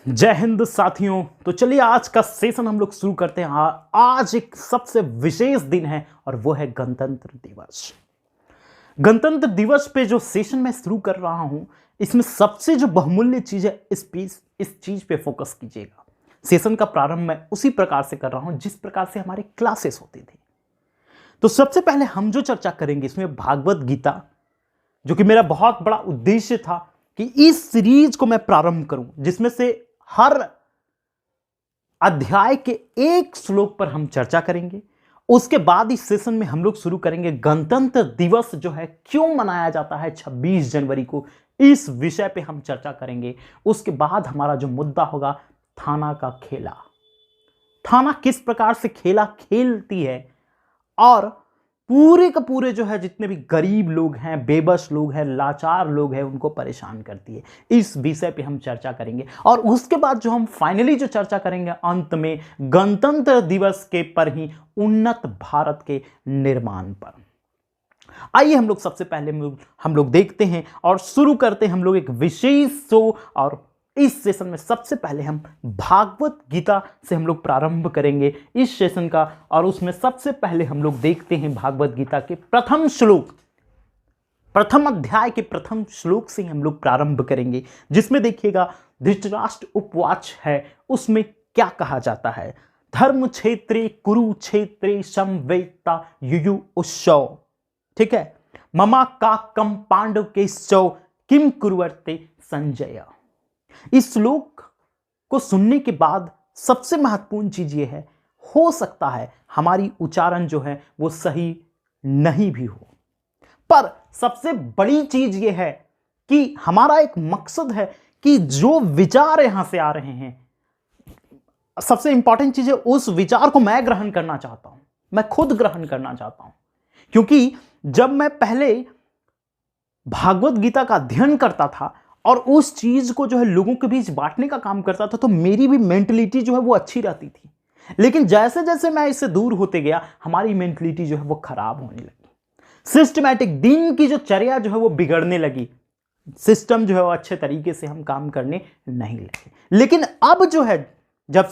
जय हिंद साथियों। तो चलिए आज का सेशन हम लोग शुरू करते हैं। आज एक सबसे विशेष दिन है और वो है गणतंत्र दिवस। गणतंत्र दिवस पे जो सेशन मैं शुरू कर रहा हूं, इसमें सबसे जो बहुमूल्य चीज है इस चीज पे फोकस कीजिएगा। सेशन का प्रारंभ मैं उसी प्रकार से कर रहा हूं जिस प्रकार से हमारे क्लासेस होते थे। तो सबसे पहले हम जो चर्चा करेंगे इसमें भागवत गीता, जो कि मेरा बहुत बड़ा उद्देश्य था कि इस सीरीज को मैं प्रारंभ करूं जिसमें से हर अध्याय के एक श्लोक पर हम चर्चा करेंगे। उसके बाद इस सेशन में हम लोग शुरू करेंगे गणतंत्र दिवस जो है क्यों मनाया जाता है 26 जनवरी को, इस विषय पे हम चर्चा करेंगे। उसके बाद हमारा जो मुद्दा होगा थाना का खेला, थाना किस प्रकार से खेला खेलती है और पूरे का पूरे जो है जितने भी गरीब लोग हैं, बेबस लोग हैं, लाचार लोग हैं, उनको परेशान करती है। इस विषय पे हम चर्चा करेंगे और उसके बाद जो हम फाइनली जो चर्चा करेंगे अंत में गणतंत्र दिवस के पर ही उन्नत भारत के निर्माण पर। आइए हम लोग सबसे पहले हम लोग देखते हैं और शुरू करते हैं हम लोग एक विशेष शो। और इस सेशन में सबसे पहले हम भागवत गीता से हम लोग प्रारंभ करेंगे इस सेशन का। और उसमें सबसे पहले हम लोग देखते हैं भागवत गीता के प्रथम श्लोक, प्रथम अध्याय के प्रथम श्लोक से हम लोग प्रारंभ करेंगे, जिसमें देखिएगा धृतराष्ट्र उपवाच है। उसमें क्या कहा जाता है? धर्म क्षेत्रे कुरुक्षेत्रे समवेता युयु उत्सव, ठीक है। ममा काकम पांडव के शव किम कुरुवर्ते संजय। इस श्लोक को सुनने के बाद सबसे महत्वपूर्ण चीज यह है, हो सकता है हमारी उच्चारण जो है वो सही नहीं भी हो, पर सबसे बड़ी चीज यह है कि हमारा एक मकसद है कि जो विचार यहां से आ रहे हैं, सबसे इंपॉर्टेंट चीज है उस विचार को मैं ग्रहण करना चाहता हूं, मैं खुद ग्रहण करना चाहता हूं। क्योंकि जब मैं पहले भागवत गीता का अध्ययन करता था और उस चीज को जो है लोगों के बीच बांटने का काम करता था, तो मेरी भी मेंटलिटी जो है वो अच्छी रहती थी। लेकिन जैसे जैसे मैं इससे दूर होते गया, हमारी मेंटलिटी जो है वो खराब होने लगी। सिस्टमैटिक दिन की जो चर्या जो है वो बिगड़ने लगी, सिस्टम जो है वो अच्छे तरीके से हम काम करने नहीं लगे। लेकिन अब जो है जब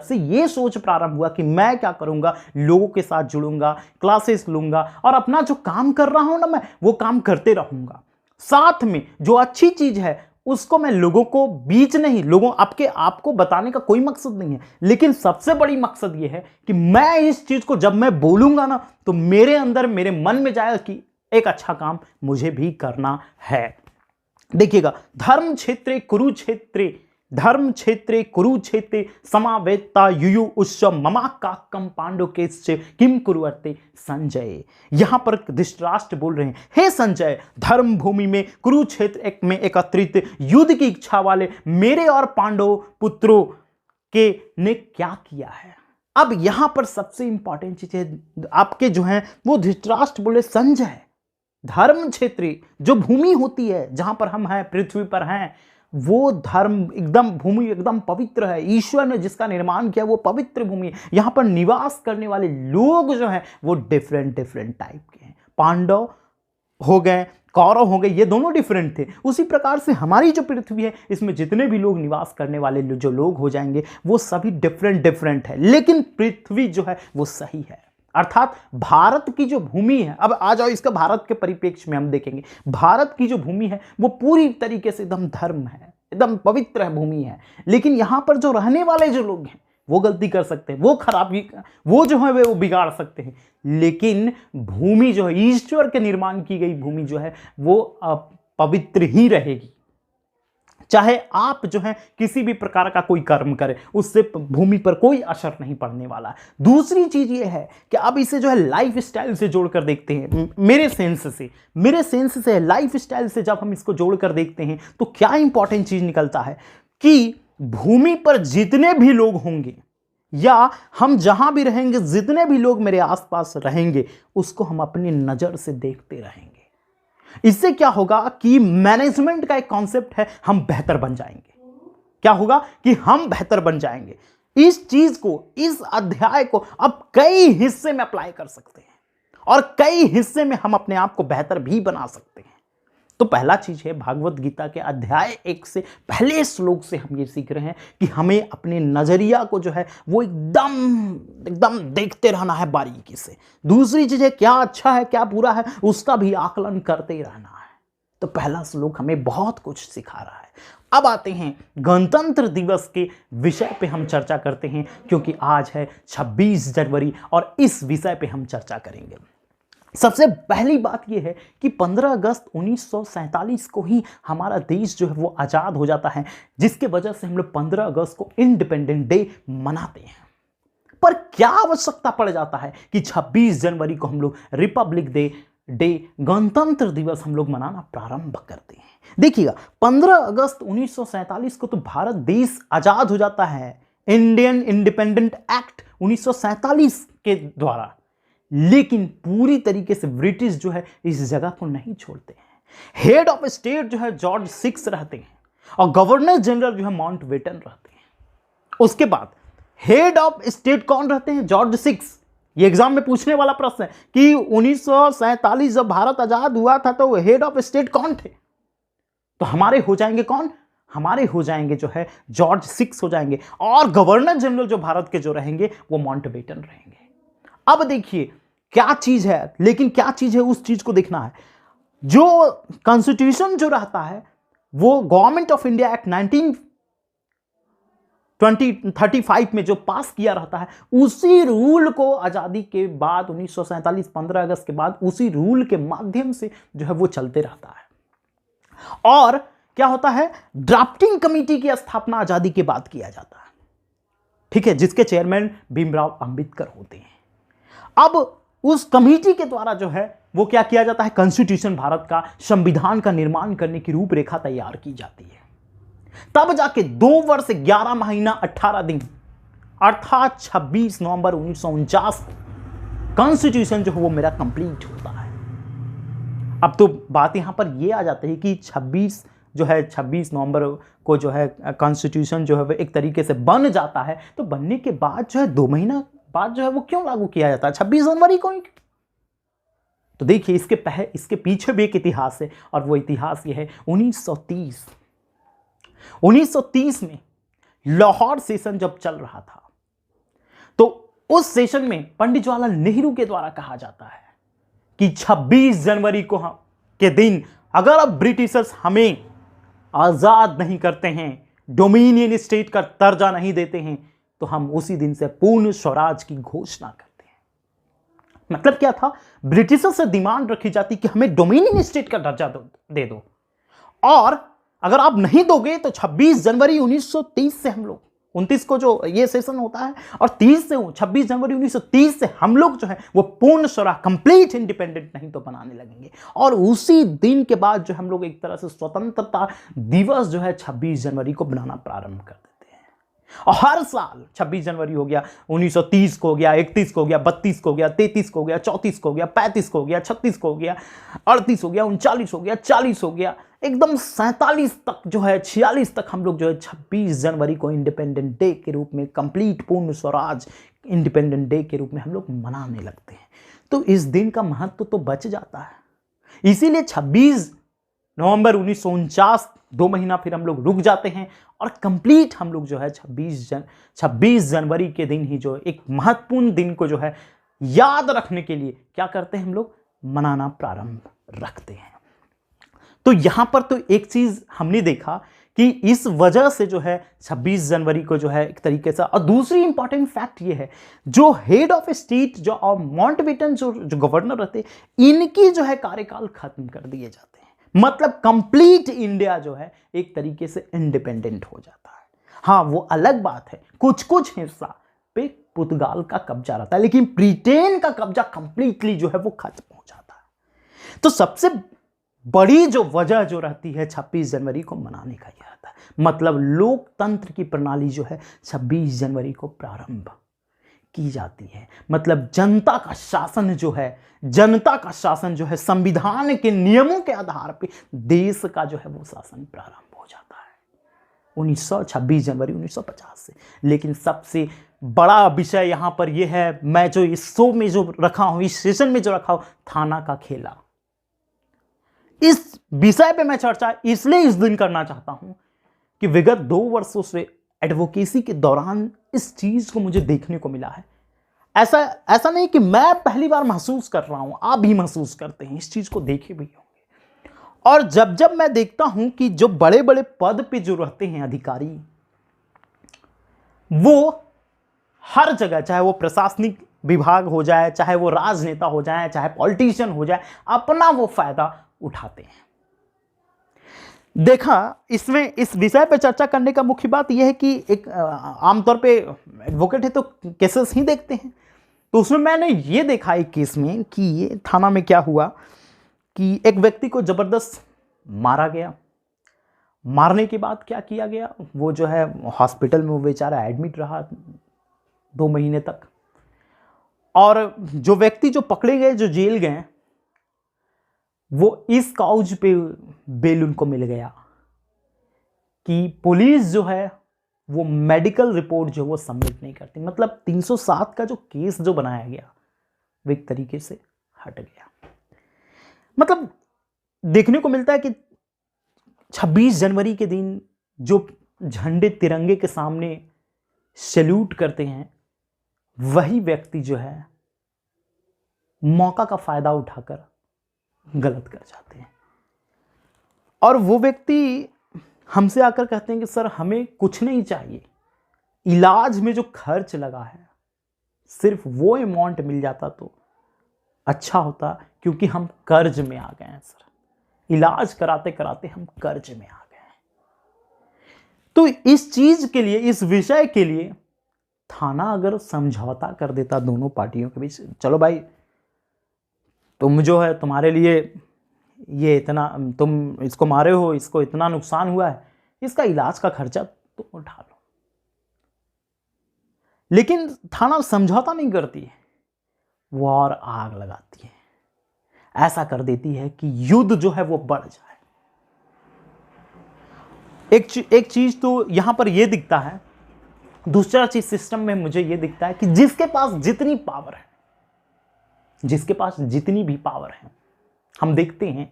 से ये सोच प्रारंभ हुआ कि मैं क्या करूंगा, लोगों के साथ जुड़ूंगा, क्लासेस लूंगा और अपना जो काम कर रहा हूं ना मैं वो काम करते रहूंगा। साथ में जो अच्छी चीज है उसको मैं लोगों को बीच नहीं, लोगों आपको बताने का कोई मकसद नहीं है, लेकिन सबसे बड़ी मकसद यह है कि मैं इस चीज को जब मैं बोलूंगा ना तो मेरे अंदर, मेरे मन में जाएगा कि एक अच्छा काम मुझे भी करना है। देखिएगा, धर्म क्षेत्रे कुरुक्षेत्रे समावेत्ता युयु उत्सव ममा काकम पांडव के किम कुरुवर्ते संजय। यहां पर धृतराष्ट्र बोल रहे हैं, हे संजय, धर्म भूमि में कुरुक्षेत्र में एकत्रित युद्ध की इच्छा वाले मेरे और पांडव पुत्रों के ने क्या किया है। अब यहां पर सबसे इंपॉर्टेंट चीज है, आपके जो है वो धृतराष्ट्र बोले संजय, धर्म क्षेत्र जो भूमि होती है जहां पर हम हैं, पृथ्वी पर हैं, वो धर्म एकदम भूमि एकदम पवित्र है। ईश्वर ने जिसका निर्माण किया वो पवित्र भूमि है। यहां पर निवास करने वाले लोग जो हैं वो डिफरेंट टाइप के हैं। पांडव हो गए, कौरव हो गए, ये दोनों डिफरेंट थे। उसी प्रकार से हमारी जो पृथ्वी है इसमें जितने भी लोग निवास करने वाले जो लोग हो जाएंगे वो सभी डिफरेंट है, लेकिन पृथ्वी जो है वो सही है। अर्थात भारत की जो भूमि है, अब आ जाओ इसका भारत के परिप्रेक्ष्य में हम देखेंगे, भारत की जो भूमि है वो पूरी तरीके से एकदम धर्म है, एकदम पवित्र है भूमि है। लेकिन यहां पर जो रहने वाले जो लोग हैं वो गलती कर सकते हैं, वो खराबी, वो जो है वो बिगाड़ सकते हैं। लेकिन भूमि जो है, ईश्वर के निर्माण की गई भूमि जो है वो पवित्र ही रहेगी। चाहे आप जो है किसी भी प्रकार का कोई कर्म करें, उससे भूमि पर कोई असर नहीं पड़ने वाला। दूसरी चीज ये है कि अब इसे जो है लाइफ स्टाइल से जोड़कर देखते हैं। मेरे सेंस से लाइफ स्टाइल से जब हम इसको जोड़कर देखते हैं तो क्या इंपॉर्टेंट चीज निकलता है कि भूमि पर जितने भी लोग होंगे या हम जहां भी रहेंगे, जितने भी लोग मेरे आसपास रहेंगे, उसको हम अपनी नजर से देखते रहेंगे। इससे क्या होगा कि मैनेजमेंट का एक कॉन्सेप्ट है, हम बेहतर बन जाएंगे। क्या होगा कि हम बेहतर बन जाएंगे। इस चीज को, इस अध्याय को अब कई हिस्से में अप्लाई कर सकते हैं और कई हिस्से में हम अपने आप को बेहतर भी बना सकते हैं। तो पहला चीज है, भागवत गीता के अध्याय 1 से पहले श्लोक से हम ये सीख रहे हैं कि हमें अपने नजरिया को जो है वो एकदम एकदम देखते रहना है बारीकी से। दूसरी चीज है, क्या अच्छा है क्या बुरा है उसका भी आकलन करते रहना है। तो पहला श्लोक हमें बहुत कुछ सिखा रहा है। अब आते हैं गणतंत्र दिवस के विषय पे हम चर्चा करते हैं, क्योंकि आज है 26 जनवरी और इस विषय पे हम चर्चा करेंगे। सबसे पहली बात यह है कि 15 अगस्त 1947 को ही हमारा देश जो है वो आज़ाद हो जाता है, जिसके वजह से हम लोग 15 अगस्त को इंडिपेंडेंट डे मनाते हैं। पर क्या आवश्यकता पड़ जाता है कि 26 जनवरी को हम लोग रिपब्लिक डे गणतंत्र दिवस हम लोग मनाना प्रारंभ करते हैं। देखिएगा, 15 अगस्त 1947 को तो भारत देश आज़ाद हो जाता है इंडियन इंडिपेंडेंट एक्ट 1947 के द्वारा, लेकिन पूरी तरीके से ब्रिटिश जो है इस जगह को नहीं छोड़ते हैं। हेड ऑफ स्टेट जो है जॉर्ज 6 रहते हैं और गवर्नर जनरल जो है माउंटबेटन रहते हैं। उसके बाद हेड ऑफ स्टेट कौन रहते हैं? जॉर्ज 6। ये एग्जाम में पूछने वाला प्रश्न है कि 1947 जब भारत आजाद हुआ था तो हेड ऑफ स्टेट कौन थे? तो हमारे हो जाएंगे कौन? हमारे हो जाएंगे जो है जॉर्ज 6 हो जाएंगे, और गवर्नर जनरल जो भारत के जो रहेंगे वो माउंटबेटन रहेंगे। अब देखिए क्या चीज है, लेकिन क्या चीज है उस चीज को देखना है। जो कॉन्स्टिट्यूशन जो रहता है वो गवर्नमेंट ऑफ इंडिया एक्ट 1935 में जो पास किया रहता है, उसी रूल को आजादी के बाद 1947 15 अगस्त के बाद उसी रूल के माध्यम से जो है वो चलते रहता है। और क्या होता है, ड्राफ्टिंग कमेटी की स्थापना आजादी के बाद किया जाता है, ठीक है, जिसके चेयरमैन भीमराव अंबेडकर होते हैं। अब उस कमेटी के द्वारा जो है वो क्या किया जाता है, कॉन्स्टिट्यूशन भारत का संविधान का निर्माण करने की रूपरेखा तैयार की जाती है। तब जाके 2 वर्ष 11 महीना 18 दिन अर्थात 26 नवंबर 1949 को कॉन्स्टिट्यूशन जो है वो मेरा कंप्लीट होता है। अब तो बात यहां पर ये आ जाती है कि 26 नवंबर को जो है कॉन्स्टिट्यूशन जो है एक तरीके से बन जाता है, तो बनने के बाद जो है 2 महीना बाद जो है वो क्यों लागू किया जाता है 26 जनवरी को ही? तो देखिए इसके पीछे भी एक इतिहास है, और वो इतिहास ये है 1930 में लाहौर सेशन जब चल रहा था, तो उस सेशन में पंडित जवाहरलाल नेहरू के द्वारा कहा जाता है कि 26 जनवरी को के दिन अगर अब ब्रिटिशर्स हमें आजाद नहीं करते हैं, डोमिनियन स्टेट का दर्जा नहीं देते हैं, तो हम उसी दिन से पूर्ण स्वराज की घोषणा करते हैं। मतलब क्या था, ब्रिटिशर से डिमांड रखी जाती कि हमें डोमिनियन स्टेट का दर्जा दे दो, और अगर आप नहीं दोगे तो 26 जनवरी 1930 से हम लोग 29 को जो ये सेशन होता है और 30 से 26 जनवरी 1930 से हम लोग जो है वो पूर्ण स्वराज कंप्लीट इंडिपेंडेंट नहीं तो बनाने लगेंगे। और उसी दिन के बाद जो हम लोग एक तरह से स्वतंत्रता दिवस जो है 26 जनवरी को बनाना प्रारंभ कर देते हैं। और हर साल 26 जनवरी हो गया, 1930 को हो गया, 31 को हो गया, 32 को हो गया, 33 को हो गया, 34 को हो गया, 35 को हो गया, 36 को हो गया, 38 हो गया, 39 हो गया, 40 हो गया, एकदम 47 तक जो है 46 तक हम लोग जो है 26 जनवरी को इंडिपेंडेंट डे के रूप में, कंप्लीट पूर्ण स्वराज इंडिपेंडेंट डे के रूप में हम लोग मनाने लगते हैं। तो इस दिन का महत्व तो बच जाता है। इसीलिए 26 नवंबर 1949 2 महीना फिर हम लोग रुक जाते हैं और कंप्लीट हम लोग जो है 26 जनवरी के दिन ही जो एक महत्वपूर्ण दिन को जो है याद रखने के लिए क्या करते हैं, हम लोग मनाना प्रारंभ रखते हैं। तो यहां पर तो एक चीज हमने देखा कि इस वजह से जो है 26 जनवरी को जो है एक तरीके से, और दूसरी इंपॉर्टेंट फैक्ट ये है, जो हेड ऑफ स्टेट जो और माउंटबेटन जो गवर्नर रहते, इनकी जो है कार्यकाल खत्म कर दिए जाते हैं। मतलब कंप्लीट इंडिया जो है एक तरीके से इंडिपेंडेंट हो जाता है। हाँ, वो अलग बात है, कुछ कुछ हिस्सा पे पुर्तगाल का कब्जा रहता है, लेकिन ब्रिटेन का कब्जा कंप्लीटली जो है वो खत्म हो जाता है। तो सबसे बड़ी जो वजह जो रहती है 26 जनवरी को मनाने का यह रहता है, मतलब लोकतंत्र की प्रणाली जो है 26 जनवरी को प्रारंभ की जाती है। मतलब जनता का शासन जो है संविधान के नियमों के आधार पे देश का जो है वो शासन प्रारंभ हो जाता है 26 जनवरी 1950 से। लेकिन सबसे बड़ा विषय यहां पर यह है, मैं जो इस शो में जो रखा हूं, इस सेशन में जो रखा हूं, थाना का खेला। इस विषय पे मैं चर्चा इसलिए इस दिन करना चाहता हूं कि विगत 2 वर्षों से एडवोकेसी के दौरान इस चीज को मुझे देखने को मिला है। ऐसा नहीं कि मैं पहली बार महसूस कर रहा हूं, आप भी महसूस करते हैं, इस चीज को देखे भी होंगे। और जब जब मैं देखता हूं कि जो बड़े बड़े पद पे जो रहते हैं अधिकारी, वो हर जगह, चाहे वो प्रशासनिक विभाग हो जाए, चाहे वो राजनेता हो जाए, चाहे पॉलिटिशियन हो जाए, अपना वो फायदा उठाते हैं। देखा, इसमें इस विषय पे चर्चा करने का मुख्य बात यह है कि एक आमतौर पे एडवोकेट है तो केसेस ही देखते हैं। तो उसमें मैंने ये देखा एक केस में कि ये थाना में क्या हुआ कि एक व्यक्ति को जबरदस्त मारा गया। मारने के बाद क्या किया गया, वो जो है हॉस्पिटल में वो बेचारा एडमिट रहा 2 महीने तक। और जो व्यक्ति जो पकड़े गए, जो जेल गए, वो इस काउज पे बेल उनको मिल गया कि पुलिस जो है वो मेडिकल रिपोर्ट जो वो सबमिट नहीं करती। मतलब 307 का जो केस जो बनाया गया वो एक तरीके से हट गया। मतलब देखने को मिलता है कि 26 जनवरी के दिन जो झंडे तिरंगे के सामने सैल्यूट करते हैं, वही व्यक्ति जो है मौका का फायदा उठाकर गलत कर जाते हैं। और वो व्यक्ति हमसे आकर कहते हैं कि सर हमें कुछ नहीं चाहिए, इलाज में जो खर्च लगा है सिर्फ वो अमाउंट मिल जाता तो अच्छा होता, क्योंकि हम कर्ज में आ गए हैं सर, इलाज कराते कराते हम कर्ज में आ गए हैं। तो इस चीज के लिए, इस विषय के लिए थाना अगर समझौता कर देता दोनों पार्टियों के बीच, चलो भाई तुम जो है, तुम्हारे लिए ये इतना, तुम इसको मारे हो, इसको इतना नुकसान हुआ है, इसका इलाज का खर्चा तुम उठा लो। लेकिन थाना समझौता नहीं करती है, वो और आग लगाती है, ऐसा कर देती है कि युद्ध जो है वो बढ़ जाए। एक चीज तो यहां पर यह दिखता है, दूसरा चीज सिस्टम में मुझे यह दिखता है कि जिसके पास जितनी पावर है, जिसके पास जितनी भी पावर है, हम देखते हैं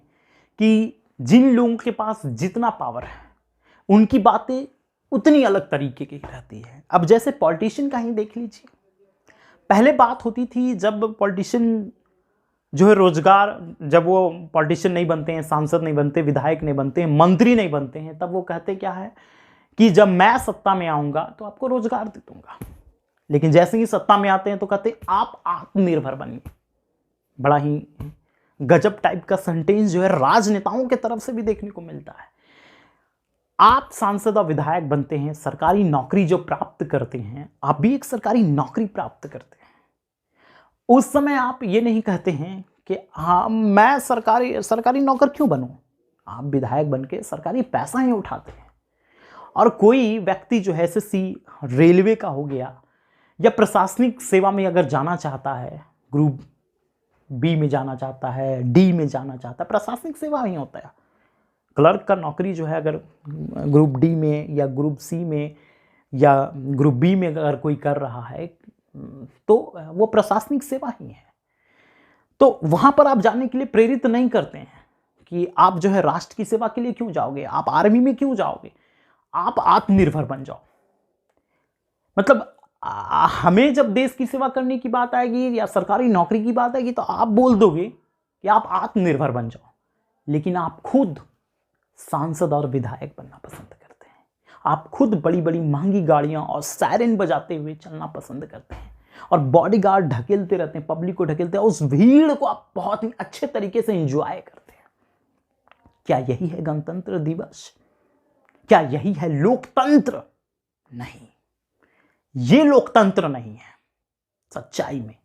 कि जिन लोगों के पास जितना पावर है उनकी बातें उतनी अलग तरीके की रहती है। अब जैसे पॉलिटिशियन का ही देख लीजिए, पहले बात होती थी जब पॉलिटिशियन जो है रोजगार, जब वो पॉलिटिशियन नहीं बनते हैं, सांसद नहीं बनते, विधायक नहीं बनते हैं, मंत्री नहीं बनते हैं, तब वो कहते क्या है कि जब मैं सत्ता में आऊंगा तो आपको रोजगार दे दूंगा। लेकिन जैसे ही सत्ता में आते हैं तो कहते आप आत्मनिर्भर बनिए। बड़ा ही गजब टाइप का सेंटेंस जो है राजनेताओं के तरफ से भी देखने को मिलता है। आप सांसद और विधायक बनते हैं, सरकारी नौकरी जो प्राप्त करते हैं, आप भी एक सरकारी नौकरी प्राप्त करते हैं, उस समय आप ये नहीं कहते हैं कि हाँ मैं सरकारी नौकर क्यों बनूं। आप विधायक बन के सरकारी पैसा ही उठाते हैं। और कोई व्यक्ति जो है एसएससी रेलवे का हो गया या प्रशासनिक सेवा में अगर जाना चाहता है, ग्रुप बी में जाना चाहता है, डी में जाना चाहता है, प्रशासनिक सेवा ही होता है। क्लर्क का नौकरी जो है अगर ग्रुप डी में या ग्रुप सी में या ग्रुप बी में अगर कोई कर रहा है तो वो प्रशासनिक सेवा ही है। तो वहां पर आप जाने के लिए प्रेरित नहीं करते हैं कि आप जो है राष्ट्र की सेवा के लिए क्यों जाओगे, आप आर्मी में क्यों जाओगे, आप आत्मनिर्भर बन जाओ। मतलब हमें जब देश की सेवा करने की बात आएगी या सरकारी नौकरी की बात आएगी तो आप बोल दोगे कि आप आत्मनिर्भर बन जाओ, लेकिन आप खुद सांसद और विधायक बनना पसंद करते हैं। आप खुद बड़ी बड़ी महंगी गाड़ियां और सायरन बजाते हुए चलना पसंद करते हैं और बॉडीगार्ड ढकेलते रहते हैं, पब्लिक को ढकेलते हैं, उस भीड़ को आप बहुत ही अच्छे तरीके से एंजॉय करते हैं। क्या यही है गणतंत्र दिवस? क्या यही है लोकतंत्र? नहीं, ये लोकतंत्र नहीं है। सच्चाई में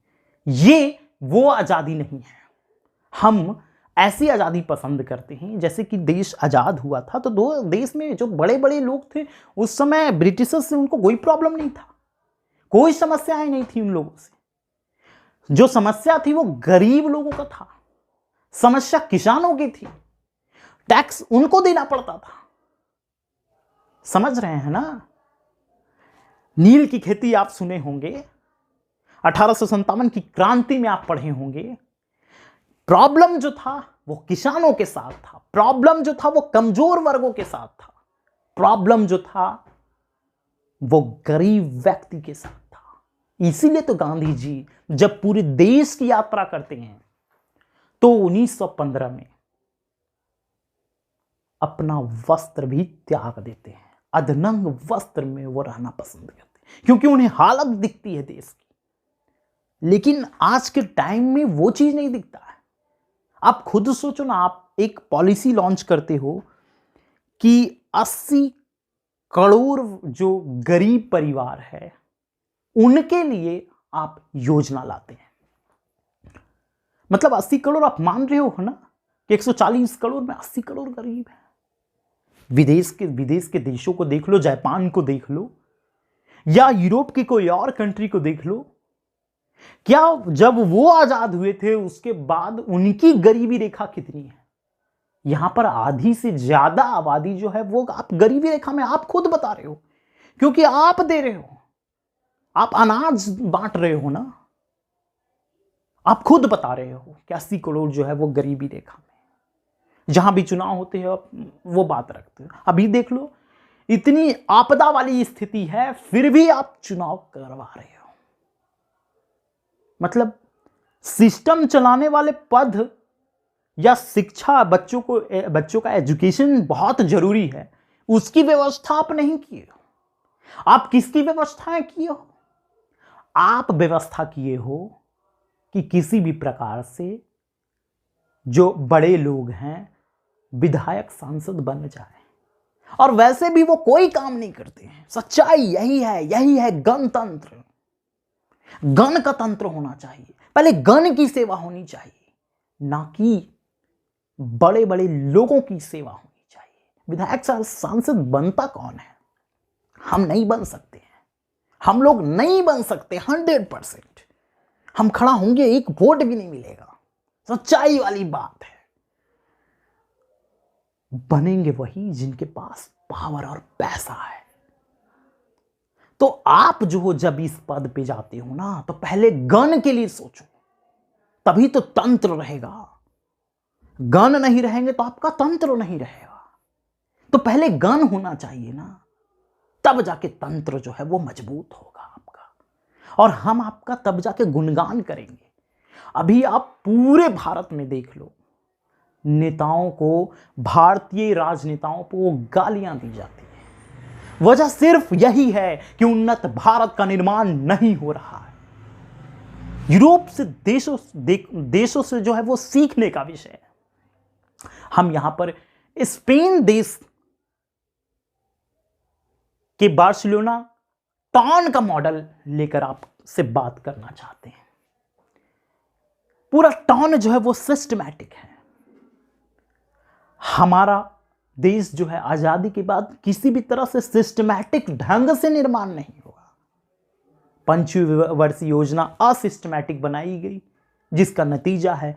ये वो आजादी नहीं है। हम ऐसी आजादी पसंद करते हैं जैसे कि देश आजाद हुआ था तो दो देश में जो बड़े बड़े लोग थे उस समय ब्रिटिशर्स से उनको कोई प्रॉब्लम नहीं था, कोई समस्याएं नहीं थी उन लोगों से। जो समस्या थी वो गरीब लोगों का था, समस्या किसानों की थी, टैक्स उनको देना पड़ता था। समझ रहे हैं ना? नील की खेती आप सुने होंगे, 1857 की क्रांति में आप पढ़े होंगे। प्रॉब्लम जो था वो किसानों के साथ था, प्रॉब्लम जो था वो कमजोर वर्गों के साथ था, प्रॉब्लम जो था वो गरीब व्यक्ति के साथ था। इसीलिए तो गांधी जी जब पूरे देश की यात्रा करते हैं तो 1915 में अपना वस्त्र भी त्याग देते हैं, अधनंग वस्त्र में वो रहना पसंद करते हैं, क्योंकि उन्हें हालत दिखती है देश की। लेकिन आज के टाइम में वो चीज नहीं दिखता है। आप खुद सोचो ना, आप एक पॉलिसी लॉन्च करते हो कि 80 करोड़ जो गरीब परिवार है उनके लिए आप योजना लाते हैं। मतलब 80 करोड़ आप मान रहे हो ना कि 140 करोड़ में 80 करोड़ गरीब है। विदेश के देशों को देख लो, जापान को देख लो या यूरोप की कोई और कंट्री को देख लो, क्या जब वो आजाद हुए थे उसके बाद उनकी गरीबी रेखा कितनी है? यहां पर आधी से ज्यादा आबादी जो है वो आप गरीबी रेखा में, आप खुद बता रहे हो, क्योंकि आप दे रहे हो, आप अनाज बांट रहे हो ना, आप खुद बता रहे हो कि 80 करोड़ जो है वो गरीबी रेखा में। जहां भी चुनाव होते हैं वो बात रखते हो। अभी देख लो, इतनी आपदा वाली स्थिति है फिर भी आप चुनाव करवा रहे हो। मतलब सिस्टम चलाने वाले पद या शिक्षा, बच्चों का एजुकेशन बहुत जरूरी है, उसकी व्यवस्था आप नहीं किए हो। आप किसकी व्यवस्थाएं किए हो? आप व्यवस्था किए हो कि किसी भी प्रकार से जो बड़े लोग हैं विधायक सांसद बन जाए, और वैसे भी वो कोई काम नहीं करते हैं। सच्चाई यही है गणतंत्र। गण का तंत्र होना चाहिए, पहले गण की सेवा होनी चाहिए, ना कि बड़े बड़े लोगों की सेवा होनी चाहिए। विधायक सांसद बनता कौन है? हम नहीं बन सकते हैं, हम लोग नहीं बन सकते 100%। हम खड़ा होंगे, एक वोट भी नहीं मिलेगा, सच्चाई वाली बात है। बनेंगे वही जिनके पास पावर और पैसा है। तो आप जो हो जब इस पद पे जाते हो ना, तो पहले गण के लिए सोचो, तभी तो तंत्र रहेगा। गण नहीं रहेंगे तो आपका तंत्र नहीं रहेगा। तो पहले गण होना चाहिए ना, तब जाके तंत्र जो है वो मजबूत होगा आपका, और हम आपका तब जाके गुणगान करेंगे। अभी आप पूरे भारत में देख लो, नेताओं को, भारतीय राजनेताओं को गालियां दी जाती है। वजह सिर्फ यही है कि उन्नत भारत का निर्माण नहीं हो रहा है। यूरोप से देशों से जो है वो सीखने का विषय है। हम यहां पर स्पेन देश के बार्सिलोना टाउन का मॉडल लेकर आपसे बात करना चाहते हैं। पूरा टाउन जो है वो सिस्टमैटिक है। हमारा देश जो है आजादी के बाद किसी भी तरह से सिस्टमैटिक ढंग से निर्माण नहीं हुआ। पंचवर्षीय योजना असिस्टमैटिक बनाई गई, जिसका नतीजा है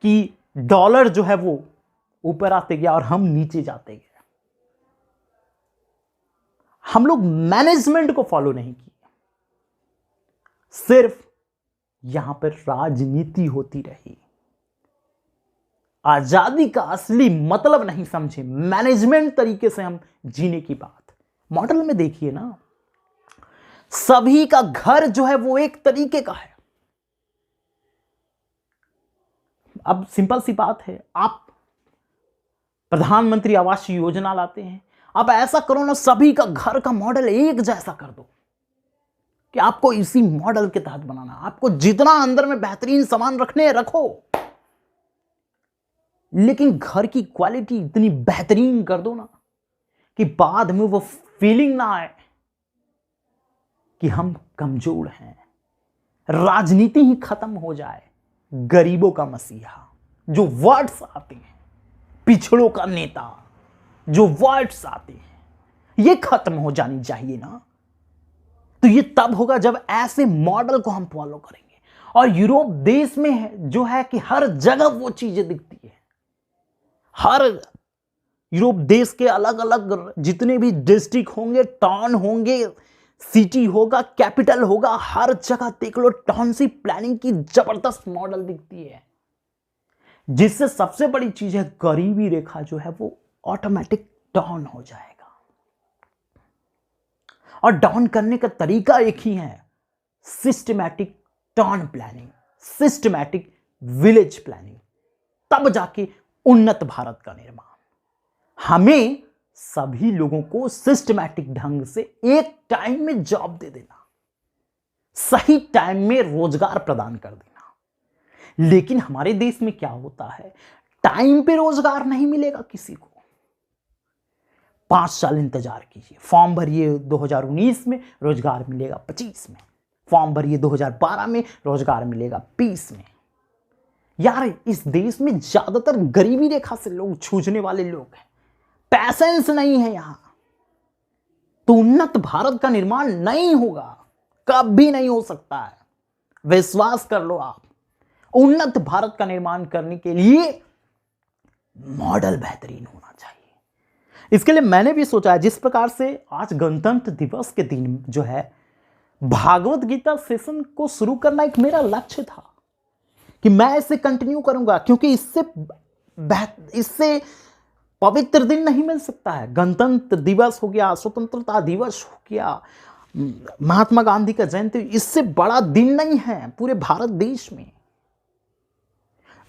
कि डॉलर जो है वो ऊपर आते गया और हम नीचे जाते गए। हम लोग मैनेजमेंट को फॉलो नहीं किया, सिर्फ यहां पर राजनीति होती रही। आजादी का असली मतलब नहीं समझे, मैनेजमेंट तरीके से हम जीने की बात। मॉडल में देखिए ना, सभी का घर जो है वो एक तरीके का है। अब सिंपल सी बात है, आप प्रधानमंत्री आवास योजना लाते हैं, अब ऐसा करो ना, सभी का घर का मॉडल एक जैसा कर दो कि आपको इसी मॉडल के तहत बनाना। आपको जितना अंदर में बेहतरीन सामान रखने रखो, लेकिन घर की क्वालिटी इतनी बेहतरीन कर दो ना कि बाद में वो फीलिंग ना आए कि हम कमजोर हैं। राजनीति ही खत्म हो जाए, गरीबों का मसीहा जो वर्ड्स आते हैं, पिछड़ों का नेता जो वर्ड्स आते हैं, ये खत्म हो जानी चाहिए ना। तो ये तब होगा जब ऐसे मॉडल को हम फॉलो करेंगे। और यूरोप देश में है जो है कि हर जगह वो चीजें दिखती है। हर यूरोप देश के अलग अलग जितने भी डिस्ट्रिक्ट होंगे, टाउन होंगे, सिटी होगा, कैपिटल होगा, हर जगह देख लो टाउनशिप प्लानिंग की जबरदस्त मॉडल दिखती है। जिससे सबसे बड़ी चीज है गरीबी रेखा जो है वो ऑटोमेटिक डाउन हो जाएगा। और डाउन करने का तरीका एक ही है, systematic town planning, systematic village planning, तब जाके उन्नत भारत का निर्माण। हमें सभी लोगों को सिस्टमैटिक ढंग से एक टाइम में जॉब दे देना, सही टाइम में रोजगार प्रदान कर देना। लेकिन हमारे देश में क्या होता है, टाइम पे रोजगार नहीं मिलेगा किसी को, 5 साल इंतजार कीजिए, फॉर्म भरिए 2019 में, रोजगार मिलेगा 25 में, फॉर्म भरिए 2012 में, रोजगार मिलेगा 20 में। यार इस देश में ज्यादातर गरीबी रेखा से लोग जूझने वाले लोग हैं, पैसेंस नहीं है यहां, तो उन्नत भारत का निर्माण नहीं होगा, कभी नहीं हो सकता है। विश्वास कर लो आप, उन्नत भारत का निर्माण करने के लिए मॉडल बेहतरीन होना चाहिए। इसके लिए मैंने भी सोचा है, जिस प्रकार से आज गणतंत्र दिवस के दिन जो है भागवत गीता सेशन को शुरू करना एक मेरा लक्ष्य था कि मैं इसे कंटिन्यू करूंगा, क्योंकि इससे पवित्र दिन नहीं मिल सकता है। गणतंत्र दिवस हो गया, स्वतंत्रता दिवस हो गया, महात्मा गांधी का जयंती, इससे बड़ा दिन नहीं है पूरे भारत देश में।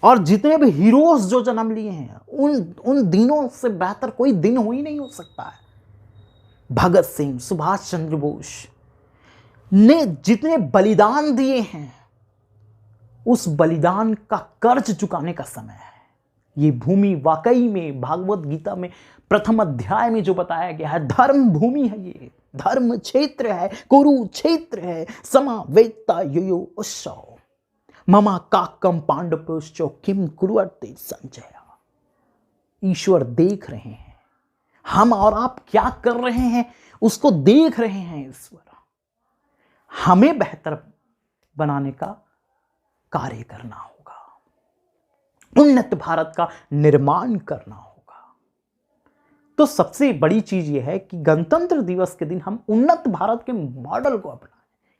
और जितने भी हीरोज जो जन्म लिए हैं उन दिनों से बेहतर कोई दिन हो ही नहीं हो सकता है। भगत सिंह, सुभाष चंद्र बोस ने जितने बलिदान दिए हैं, उस बलिदान का कर्ज चुकाने का समय है। ये भूमि वाकई में भागवत गीता में प्रथम अध्याय में जो बताया गया है, धर्म भूमि है, ये धर्म क्षेत्र है, कुरुक्षेत्र है, समावेत्ता यो उत्सव ममा काकम पांडवश्चो किम कुर्वते संजय। ईश्वर देख रहे हैं, हम और आप क्या कर रहे हैं उसको देख रहे हैं ईश्वर। हमें बेहतर बनाने का कार्य करना होगा, उन्नत भारत का निर्माण करना होगा। तो सबसे बड़ी चीज यह है कि गणतंत्र दिवस के दिन हम उन्नत भारत के मॉडल को अपनाएं,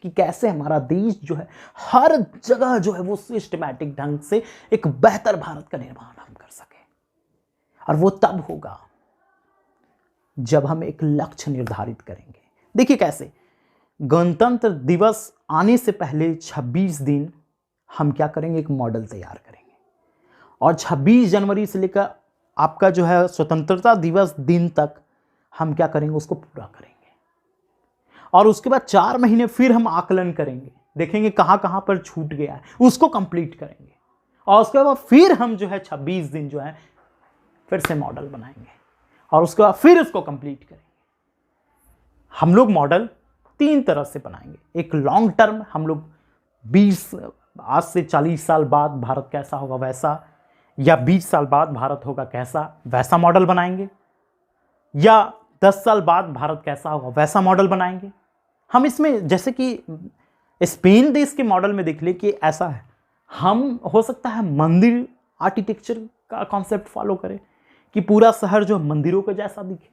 कि कैसे हमारा देश जो है हर जगह जो है वो सिस्टमैटिक ढंग से एक बेहतर भारत का निर्माण हम कर सके। और वो तब होगा जब हम एक लक्ष्य निर्धारित करेंगे। देखिए कैसे, गणतंत्र दिवस आने से पहले 26 दिन हम क्या करेंगे, एक मॉडल तैयार करेंगे, और 26 जनवरी से लेकर आपका जो है स्वतंत्रता दिवस दिन तक हम क्या करेंगे, उसको पूरा करेंगे। और उसके बाद 4 महीने फिर हम आकलन करेंगे, देखेंगे कहाँ कहाँ पर छूट गया है, उसको कंप्लीट करेंगे। और उसके बाद फिर हम जो है 26 दिन जो है फिर से मॉडल बनाएंगे, और उसके बाद फिर उसको कंप्लीट करेंगे। हम लोग मॉडल 3 तरह से बनाएंगे। एक लॉन्ग टर्म, हम लोग 20 आज से 40 साल बाद भारत कैसा होगा वैसा, या 20 साल बाद भारत होगा कैसा वैसा मॉडल बनाएंगे, या 10 साल बाद भारत कैसा होगा वैसा मॉडल बनाएंगे। हम इसमें जैसे कि स्पेन देश के मॉडल में देख ले कि ऐसा है, हम हो सकता है मंदिर आर्किटेक्चर का कॉन्सेप्ट फॉलो करें कि पूरा शहर जो मंदिरों के जैसा दिखे,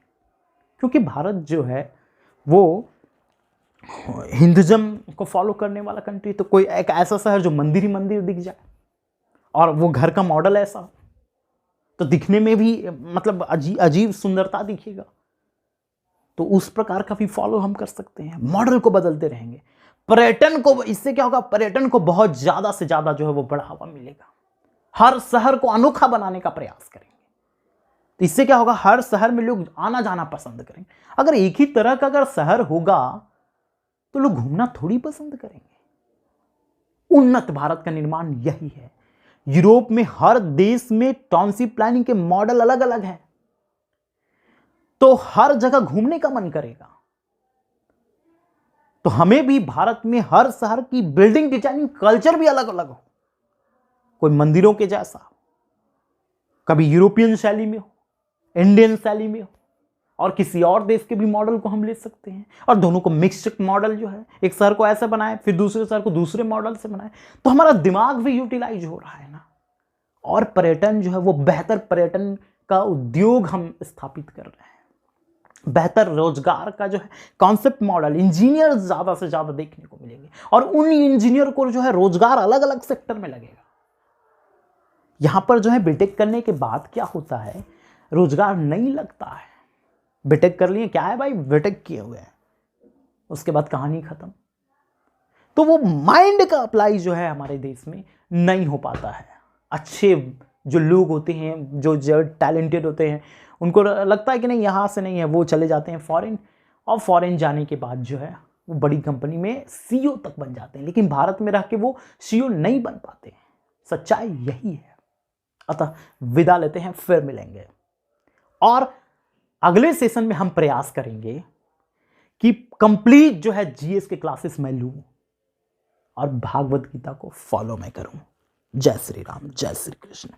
क्योंकि भारत जो है वो हिंदुज्म को फॉलो करने वाला कंट्री, तो कोई एक ऐसा शहर जो मंदिर ही मंदिर दिख जाए और वो घर का मॉडल ऐसा हो, तो दिखने में भी मतलब अजीब सुंदरता दिखेगा। तो उस प्रकार का भी फॉलो हम कर सकते हैं, मॉडल को बदलते रहेंगे। पर्यटन को, इससे क्या होगा, पर्यटन को बहुत ज्यादा से ज्यादा जो है वो बढ़ावा मिलेगा। हर शहर को अनोखा बनाने का प्रयास करेंगे, तो इससे क्या होगा, हर शहर में लोग आना जाना पसंद करेंगे। अगर एक ही तरह का अगर शहर होगा तो लोग घूमना थोड़ी पसंद करेंगे। उन्नत भारत का निर्माण यही है। यूरोप में हर देश में टाउनशिप प्लानिंग के मॉडल अलग अलग हैं, तो हर जगह घूमने का मन करेगा। तो हमें भी भारत में हर शहर की बिल्डिंग डिजाइनिंग कल्चर भी अलग अलग हो, कोई मंदिरों के जैसा, कभी यूरोपियन शैली में हो, इंडियन शैली में हो, और किसी और देश के भी मॉडल को हम ले सकते हैं। और दोनों को मिक्स्ड मॉडल जो है, एक शहर को ऐसे बनाए फिर दूसरे शहर को दूसरे मॉडल से बनाए, तो हमारा दिमाग भी यूटिलाइज हो रहा है ना। और पर्यटन जो है वो बेहतर पर्यटन का उद्योग हम स्थापित कर रहे हैं, बेहतर रोजगार का जो है कॉन्सेप्ट मॉडल, इंजीनियर ज्यादा से ज्यादा देखने को मिलेंगे, और उन इंजीनियर को जो है रोजगार अलग अलग सेक्टर में लगेगा। यहां पर जो है बीटेक करने के बाद क्या होता है, रोजगार नहीं लगता है। बीटेक कर लिए, क्या है भाई, बीटेक किए हुए हैं, उसके बाद कहानी खत्म। तो वो माइंड का अप्लाई जो है हमारे देश में नहीं हो पाता है। अच्छे जो लोग होते हैं, जो टैलेंटेड होते हैं, उनको लगता है कि नहीं यहाँ से नहीं है, वो चले जाते हैं फॉरेन, और फॉरेन जाने के बाद जो है वो बड़ी कंपनी में सीईओ तक बन जाते हैं, लेकिन भारत में रह के वो सीईओ नहीं बन पाते हैं। सच्चाई यही है। अतः विदा लेते हैं, फिर मिलेंगे और अगले सेशन में हम प्रयास करेंगे कि कंप्लीट जो है जीएस के क्लासेस मैं लूं और भागवत गीता को फॉलो मैं करूं। जय श्री राम, जय श्री कृष्ण।